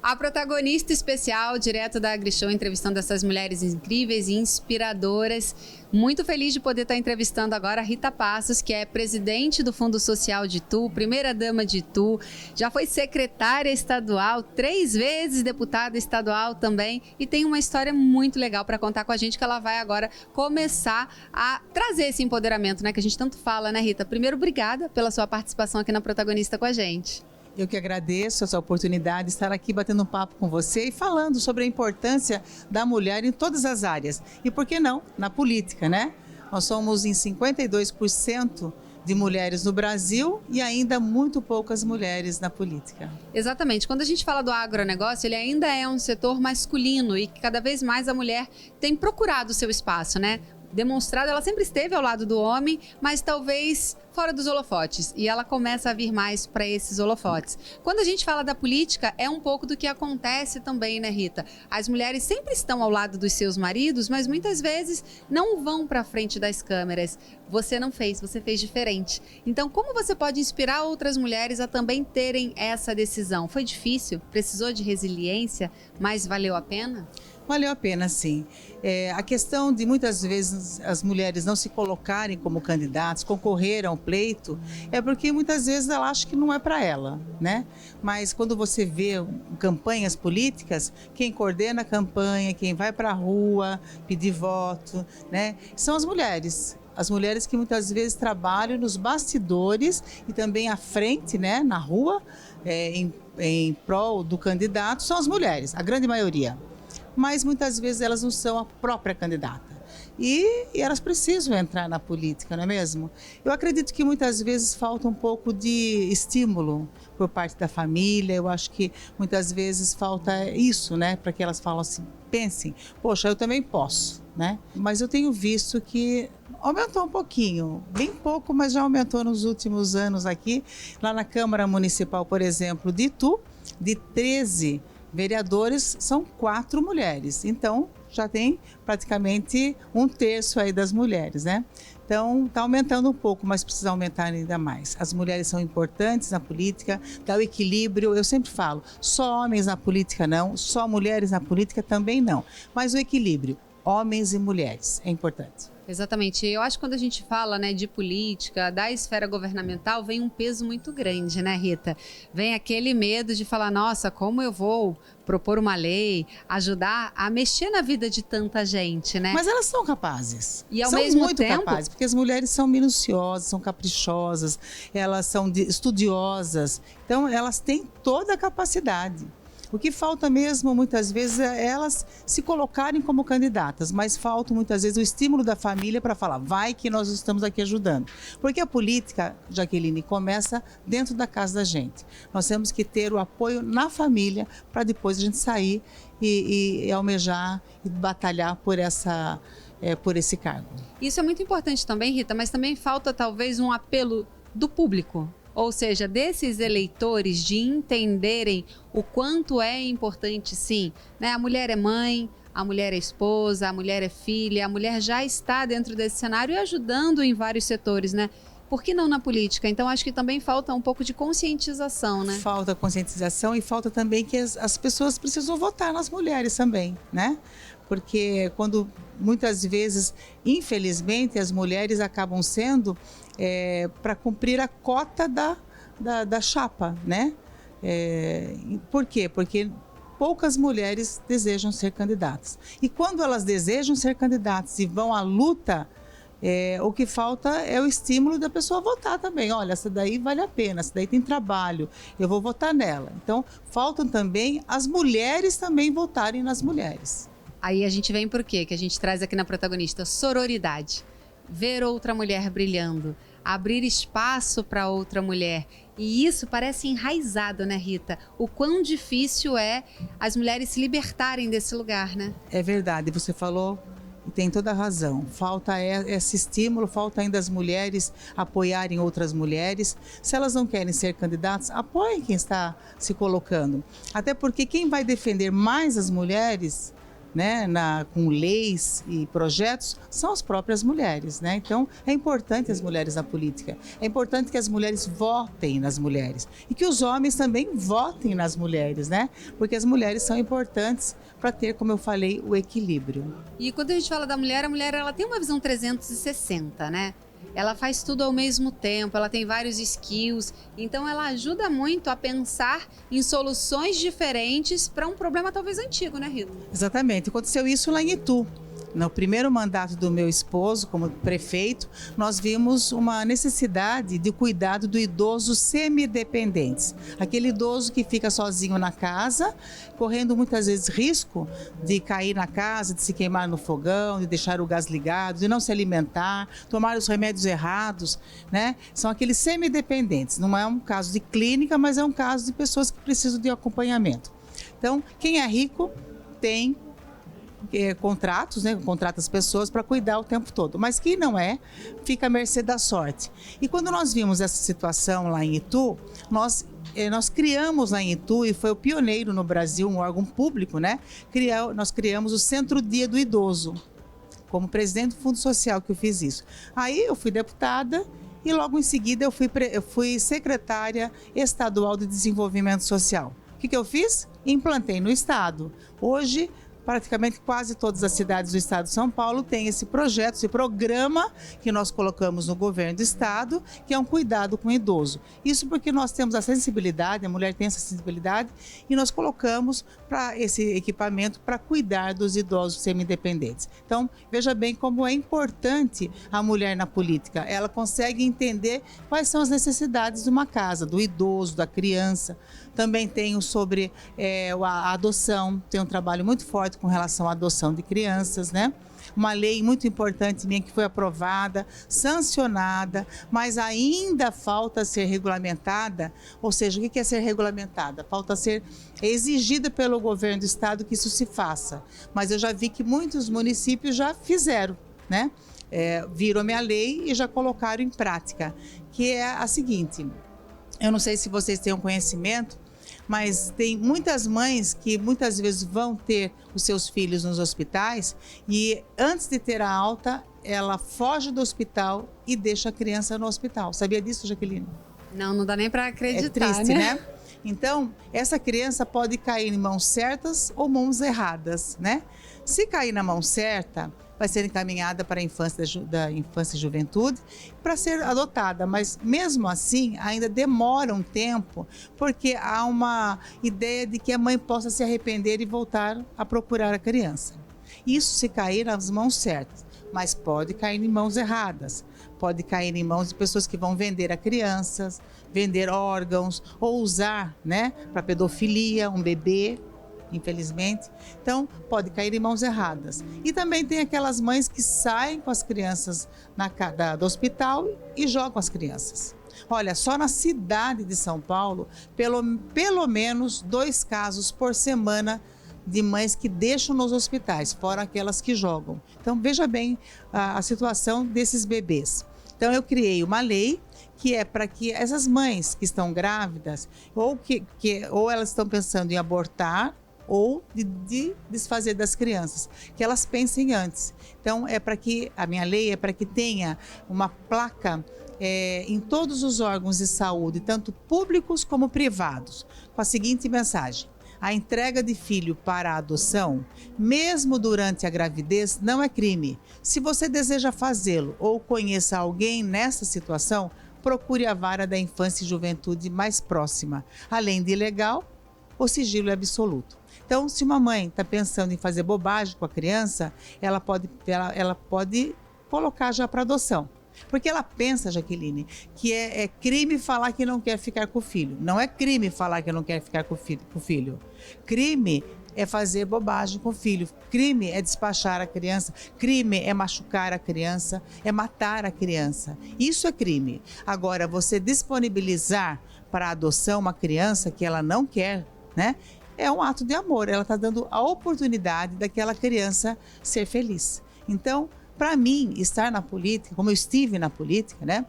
A protagonista especial, direto da AgriShow, entrevistando essas mulheres incríveis e inspiradoras. Muito feliz de poder estar entrevistando agora a Rita Passos, que é presidente do Fundo Social de Itu, primeira-dama de Itu, já foi secretária estadual, 3 vezes deputada estadual também, e tem uma história muito legal para contar com a gente, que ela vai agora começar a trazer esse empoderamento, né, que a gente tanto fala, né, Rita? Primeiro, obrigada pela sua participação aqui na Protagonista com a gente. Eu que agradeço essa oportunidade de estar aqui batendo um papo com você e falando sobre a importância da mulher em todas as áreas. E por que não? Na política, né? Nós somos em 52% de mulheres no Brasil e ainda muito poucas mulheres na política. Exatamente. Quando a gente fala do agronegócio, ele ainda é um setor masculino e que cada vez mais a mulher tem procurado o seu espaço, né? Demonstrado, ela sempre esteve ao lado do homem, mas talvez fora dos holofotes, e ela começa a vir mais para esses holofotes. Quando a gente fala da política, é um pouco do que acontece também, né, Rita? As mulheres sempre estão ao lado dos seus maridos, mas muitas vezes não vão para frente das câmeras. Você não fez, você fez diferente. Então, como você pode inspirar outras mulheres a também terem essa decisão? Foi difícil? Precisou de resiliência? Mas valeu a pena? Valeu a pena, sim. A questão de muitas vezes as mulheres não se colocarem como candidatas, concorrer ao pleito, é porque muitas vezes ela acha que não é para ela, né? Mas quando você vê campanhas políticas, quem coordena a campanha, quem vai para a rua pedir voto, né? São as mulheres. As mulheres que muitas vezes trabalham nos bastidores e também à frente, né, na rua, em prol do candidato, são as mulheres, a grande maioria. Mas muitas vezes elas não são a própria candidata. E elas precisam entrar na política, não é mesmo? Eu acredito que muitas vezes falta um pouco de estímulo por parte da família. Eu acho que muitas vezes falta isso, né? Para que elas falam assim, pensem, poxa, eu também posso, né? Mas eu tenho visto que aumentou um pouquinho, bem pouco, mas já aumentou nos últimos anos aqui. Lá na Câmara Municipal, por exemplo, de Itu, de 13 vereadores, são 4 mulheres. Então, já tem praticamente 1/3 aí das mulheres, né? Então, está aumentando um pouco, mas precisa aumentar ainda mais. As mulheres são importantes na política, dá o equilíbrio. Eu sempre falo, só homens na política não, só mulheres na política também não. Mas o equilíbrio, homens e mulheres, é importante. Exatamente. Eu acho que quando a gente fala, né, de política, da esfera governamental, vem um peso muito grande, né, Rita? Vem aquele medo de falar, nossa, como eu vou propor uma lei, ajudar a mexer na vida de tanta gente, né? Mas elas são capazes. E ao são mesmo muito tempo, capazes, porque as mulheres são minuciosas, são caprichosas, elas são estudiosas. Então, elas têm toda a capacidade. O que falta mesmo, muitas vezes, é elas se colocarem como candidatas, mas falta, muitas vezes, o estímulo da família para falar, vai que nós estamos aqui ajudando. Porque a política, Jaqueline, começa dentro da casa da gente. Nós temos que ter o apoio na família para depois a gente sair e almejar e batalhar por esse cargo. Isso é muito importante também, Rita, mas também falta, talvez, um apelo do público. Ou seja, desses eleitores de entenderem o quanto é importante, sim, né? A mulher é mãe, a mulher é esposa, a mulher é filha, a mulher já está dentro desse cenário e ajudando em vários setores, né? Por que não na política? Então, acho que também falta um pouco de conscientização, né? Falta conscientização e falta também que as pessoas precisam votar nas mulheres também, né? Porque quando muitas vezes, infelizmente, as mulheres acabam sendo para cumprir a cota da chapa, né? Por quê? Porque poucas mulheres desejam ser candidatas. E quando elas desejam ser candidatas e vão à luta, o que falta é o estímulo da pessoa votar também. Olha, essa daí vale a pena, essa daí tem trabalho, eu vou votar nela. Então, faltam também as mulheres também votarem nas mulheres. Aí a gente vem por quê? Que a gente traz aqui na Protagonista, sororidade. Ver outra mulher brilhando, abrir espaço para outra mulher. E isso parece enraizado, né, Rita? O quão difícil é as mulheres se libertarem desse lugar, né? É verdade, você falou e tem toda a razão. Falta esse estímulo, falta ainda as mulheres apoiarem outras mulheres. Se elas não querem ser candidatas, apoiem quem está se colocando. Até porque quem vai defender mais as mulheres né, com leis e projetos, são as próprias mulheres, né? Então, é importante as mulheres na política. É importante que as mulheres votem nas mulheres e que os homens também votem nas mulheres, né? Porque as mulheres são importantes para ter, como eu falei, o equilíbrio. E quando a gente fala da mulher, a mulher ela tem uma visão 360, né? Ela faz tudo ao mesmo tempo, ela tem vários skills, então ela ajuda muito a pensar em soluções diferentes para um problema talvez antigo, né, Rita? Exatamente, aconteceu isso lá em Itu. No primeiro mandato do meu esposo como prefeito, nós vimos uma necessidade de cuidado do idoso semidependente. Aquele idoso que fica sozinho na casa, correndo muitas vezes risco de cair na casa, de se queimar no fogão, de deixar o gás ligado, de não se alimentar, tomar os remédios errados, né? São aqueles semidependentes. Não é um caso de clínica, mas é um caso de pessoas que precisam de acompanhamento. Então, quem é rico tem contratos, né? Contrata as pessoas para cuidar o tempo todo. Mas quem não é, fica à mercê da sorte. E quando nós vimos essa situação lá em Itu, nós criamos lá em Itu, e foi o pioneiro no Brasil, um órgão público, né? Nós criamos o Centro Dia do Idoso, como presidente do Fundo Social que eu fiz isso. Aí eu fui deputada e logo em seguida eu fui secretária estadual de Desenvolvimento Social. O que eu fiz? Implantei no estado. Hoje, praticamente quase todas as cidades do estado de São Paulo têm esse projeto, esse programa que nós colocamos no governo do estado, que é um cuidado com o idoso. Isso porque nós temos a sensibilidade, a mulher tem essa sensibilidade, e nós colocamos para esse equipamento para cuidar dos idosos semi-independentes. Então, veja bem como é importante a mulher na política. Ela consegue entender quais são as necessidades de uma casa, do idoso, da criança. Também tenho sobre a adoção, tem um trabalho muito forte com relação à adoção de crianças, né? Uma lei muito importante minha que foi aprovada, sancionada, mas ainda falta ser regulamentada. Ou seja, o que é ser regulamentada? Falta ser exigida pelo governo do estado que isso se faça. Mas eu já vi que muitos municípios já fizeram, né? Viram a minha lei e já colocaram em prática, que é a seguinte: eu não sei se vocês têm um conhecimento, mas tem muitas mães que muitas vezes vão ter os seus filhos nos hospitais e antes de ter a alta, ela foge do hospital e deixa a criança no hospital. Sabia disso, Jaqueline? Não dá nem para acreditar, é triste, né? Então, essa criança pode cair em mãos certas ou mãos erradas, né? Se cair na mão certa, vai ser encaminhada para a infância e juventude para ser adotada, mas mesmo assim ainda demora um tempo, porque há uma ideia de que a mãe possa se arrepender e voltar a procurar a criança. Isso se cair nas mãos certas, mas pode cair em mãos erradas, pode cair em mãos de pessoas que vão vender a crianças, vender órgãos ou usar, né, para pedofilia, um bebê, infelizmente. Então, pode cair em mãos erradas. E também tem aquelas mães que saem com as crianças do hospital e jogam as crianças. Olha, só na cidade de São Paulo, pelo menos 2 casos por semana de mães que deixam nos hospitais, fora aquelas que jogam. Então, veja bem a situação desses bebês. Então, eu criei uma lei que é para que essas mães que estão grávidas, ou elas estão pensando em abortar, ou de desfazer das crianças, que elas pensem antes. Então, a minha lei é para que tenha uma placa em todos os órgãos de saúde, tanto públicos como privados, com a seguinte mensagem: a entrega de filho para a adoção, mesmo durante a gravidez, não é crime. Se você deseja fazê-lo ou conheça alguém nessa situação, procure a vara da infância e juventude mais próxima. Além de ilegal, o sigilo é absoluto. Então, se uma mãe está pensando em fazer bobagem com a criança, ela pode colocar já para adoção. Porque ela pensa, Jaqueline, que é crime falar que não quer ficar com o filho. Não é crime falar que não quer ficar com o filho. Crime é fazer bobagem com o filho. Crime é despachar a criança. Crime é machucar a criança, é matar a criança. Isso é crime. Agora, você disponibilizar para adoção uma criança que ela não quer, né? É um ato de amor. Ela está dando a oportunidade daquela criança ser feliz. Então, para mim, estar na política, como eu estive na política, né?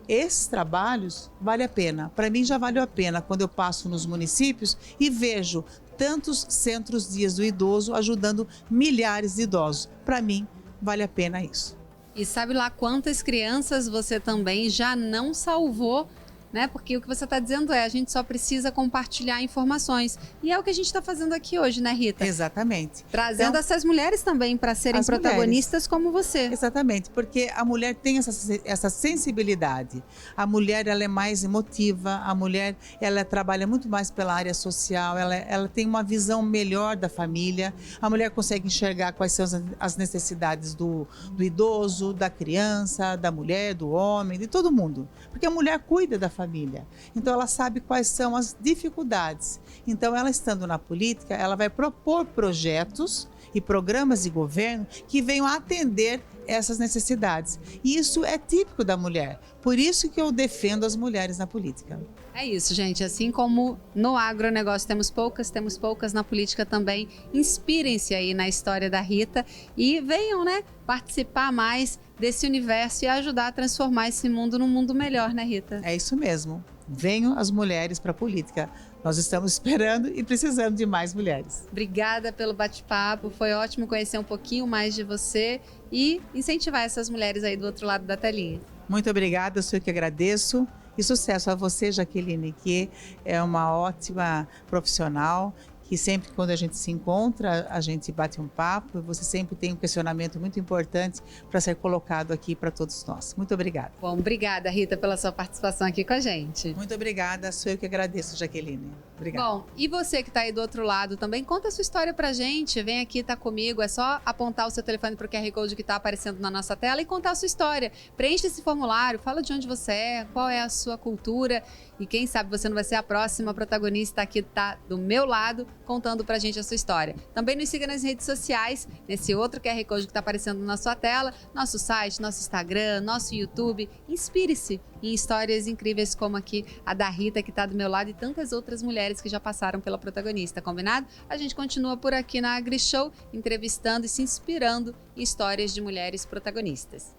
Esses trabalhos vale a pena. Para mim já valeu a pena quando eu passo nos municípios e vejo tantos centros dias do idoso ajudando milhares de idosos. Para mim, vale a pena isso. E sabe lá quantas crianças você também já não salvou, né? Porque o que você está dizendo a gente só precisa compartilhar informações. E é o que a gente está fazendo aqui hoje, né, Rita? Exatamente. Trazendo Então, essas mulheres também para serem protagonistas como você. Exatamente, porque a mulher tem essa sensibilidade. A mulher, ela é mais emotiva, a mulher, ela trabalha muito mais pela área social, ela tem uma visão melhor da família, a mulher consegue enxergar quais são as necessidades do idoso, da criança, da mulher, do homem, de todo mundo. Porque a mulher cuida da família. Então ela sabe quais são as dificuldades. Então ela estando na política, ela vai propor projetos e programas de governo que venham atender essas necessidades. E isso é típico da mulher. Por isso que eu defendo as mulheres na política. É isso, gente. Assim como no agronegócio temos poucas na política também. Inspirem-se aí na história da Rita e venham, né, participar mais desse universo e ajudar a transformar esse mundo num mundo melhor, né, Rita? É isso mesmo. Venham as mulheres para a política. Nós estamos esperando e precisando de mais mulheres. Obrigada pelo bate-papo. Foi ótimo conhecer um pouquinho mais de você e incentivar essas mulheres aí do outro lado da telinha. Muito obrigada, eu sou eu que agradeço. E sucesso a você, Jaqueline, que é uma ótima profissional, que sempre quando a gente se encontra, a gente bate um papo e você sempre tem um questionamento muito importante para ser colocado aqui para todos nós. Muito obrigada. Bom, obrigada, Rita, pela sua participação aqui com a gente. Muito obrigada, sou eu que agradeço, Jaqueline. Obrigada. Bom, e você que está aí do outro lado também, conta a sua história pra gente. Vem aqui, tá comigo, é só apontar o seu telefone pro QR Code que está aparecendo na nossa tela e contar a sua história. Preencha esse formulário, fala de onde você é, qual é a sua cultura e quem sabe você não vai ser a próxima protagonista aqui, tá do meu lado, contando pra gente a sua história. Também nos siga nas redes sociais, nesse outro QR Code que está aparecendo na sua tela, nosso site, nosso Instagram, nosso YouTube. Inspire-se em histórias incríveis como aqui a da Rita, que está do meu lado, e tantas outras mulheres que já passaram pela protagonista, combinado? A gente continua por aqui na AgriShow, entrevistando e se inspirando em histórias de mulheres protagonistas.